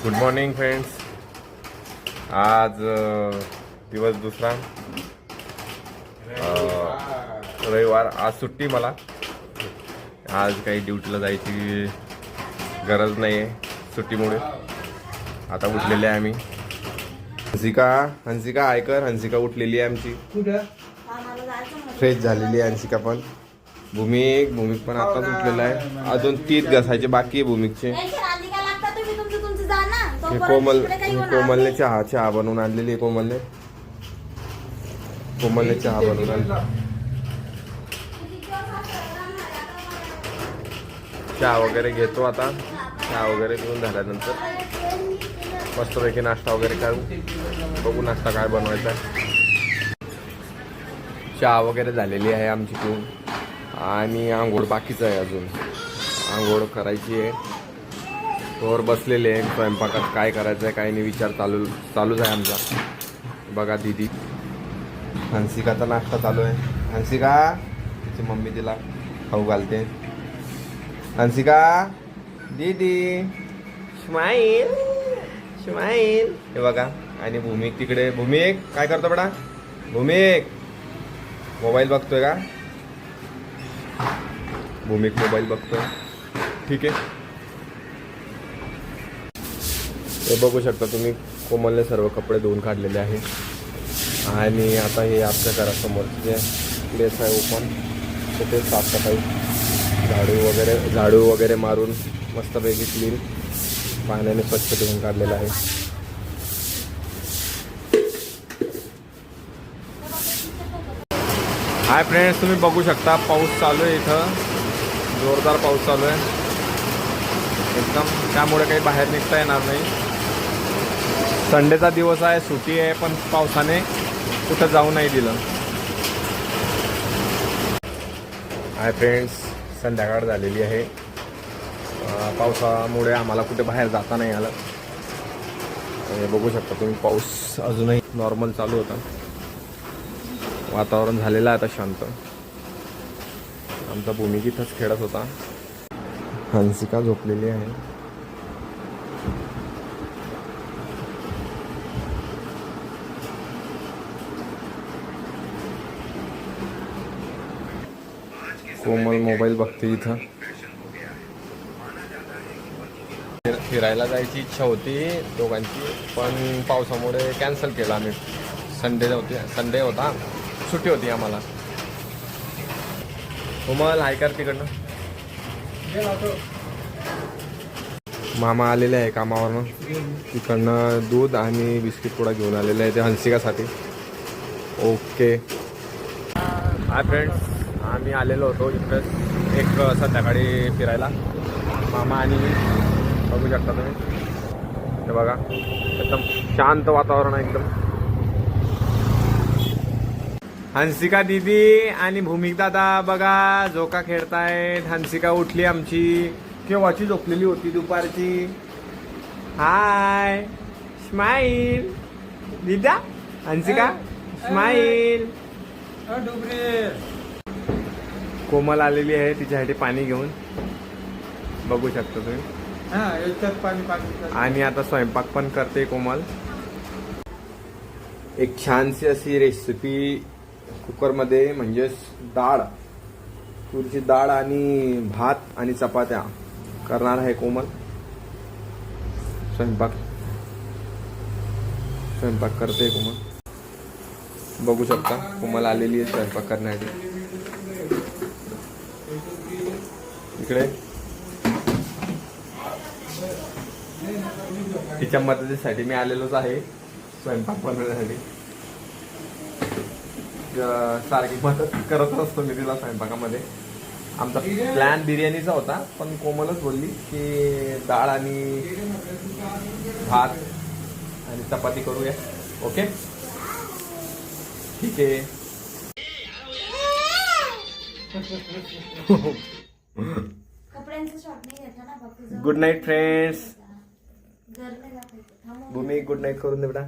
Good morning friends. आज दिवस दुसरा, रविवार. आज सुट्टी मला. आज काही ड्युटीला जायची गरज नाही आहे सुट्टीमुळे. आता उठलेले आहे आम्ही. हंसिका ऐकर, हंसिका उठलेली आहे आमची. फ्रेश झालेली आहे हंसिका पण. भूमिक पण आताच उठलेला आहे. अजून 30 घासायचे बाकी आहे भूमिकचे. कोमलने चहा बनवून आणलेली आहे. कोमलने चहा बनवून आणली. चहा वगैरे घेतो आता. चहा वगैरे पिऊन झाल्यानंतर मस्तपैकी नाश्ता वगैरे करू. बघू नाश्ता काय बनवायचा. चहा वगैरे झालेली आहे आमची पिऊन. आणि आंघोळ बाकीचं आहे. अजून आंघोळ करायची आहे. वर बसलेले आहे. स्वयंपाकात काय करायचं आहे काय नाही विचार चालूच आहे आमचा. बघा दीदी हंसिकाचा नाश्ता चालू आहे. हंसिका तिची मम्मी तिला खाऊ घालते. हंसिका दीदी स्माईल स्माईल. हे बघा. आणि भूमिक तिकडे. भूमिक काय करतो बेटा? भूमिक मोबाईल बघतोय का? भूमिक मोबाईल बघतोय. ठीक आहे. हे बघू शकता तुम्ही. कोमलने सर्व कपडे धुवून काढलेले आहे. आणि आता हे आपल्या घरासमोरचे जे प्लेस आहे ओपन, तिथे साफसफाई झाडू वगैरे मारून मस्तपैकी क्लीन पाण्याने स्वच्छ धुवून काढलेलं आहे. हाय फ्रेंड्स, तुम्ही बघू शकता पाऊस चालू आहे. इथं जोरदार पाऊस चालू आहे एकदम. त्यामुळे काही बाहेर निघता येणार नाही. संडेचा दिवस आहे, सुट्टी आहे, पण पावसाने कुठं जाऊ नाही दिलं. हाय फ्रेंड्स, संध्याकाळ झालेली आहे. पावसामुळे आम्हाला कुठे बाहेर जाता नाही आलं. बघू शकता तुम्ही पाऊस अजूनही नॉर्मल चालू होता. वातावरण झालेलं आहे आता शांत. आमचा भूमी इथंच खेळत होता. हंसिका झोपलेली आहे. कोमल मोबाईल बघते इथं. फिरायला जायची इच्छा होती दोघांची, पण पावसामुळे कॅन्सल केला आम्ही. संडे होता, सुट्टी होती आम्हाला. कोमल हाय कर तिकडनं. मामा आलेले आहे कामावरनं. तिकडनं दूध आणि बिस्किट पुडा घेऊन आलेले आहे ते हंसिकासाठी. ओके. हाय फ्रेंड्स, आम्ही आलेलो होतो इकडं एक संध्याकाळी फिरायला, मामा आणि मी. बघू शकता तुम्ही. हे बघा एकदम शांत वातावरण आहे एकदम. हंसिका दीदी आणि भूमिक दादा बघा झोका खेळतायत. हंसिका उठली आमची. केव्हाची झोपलेली होती दुपारची. हाय स्माईल दीदा. हंसिका स्माईल. कोमल आलेली आहे तिच्यासाठी पाणी घेऊन. बघू शकता तुम्ही. आणि आता स्वयंपाक पण करते कोमल. एक छानशी अशी रेसिपी कुकरमध्ये, म्हणजेच डाळ, तुरीची डाळ आणि भात आणि चपात्या करणार आहे कोमल. स्वयंपाक करते कोमल. बघू शकता कोमल आलेली आहे स्वयंपाक करण्यासाठी. इकडे तिच्या मदतीसाठी मी आलेलोच आहे स्वयंपाक बनवण्यासाठी. सारखी मदत करत असतो मी तिला स्वयंपाकामध्ये. आमचा प्लॅन बिर्याणीचा होता, पण कोमलच बोलली की डाळ आणि भात आणि चपाती करूया. ओके ठीक आहे. Good night friends. Bhumi good night करून दे बेटा.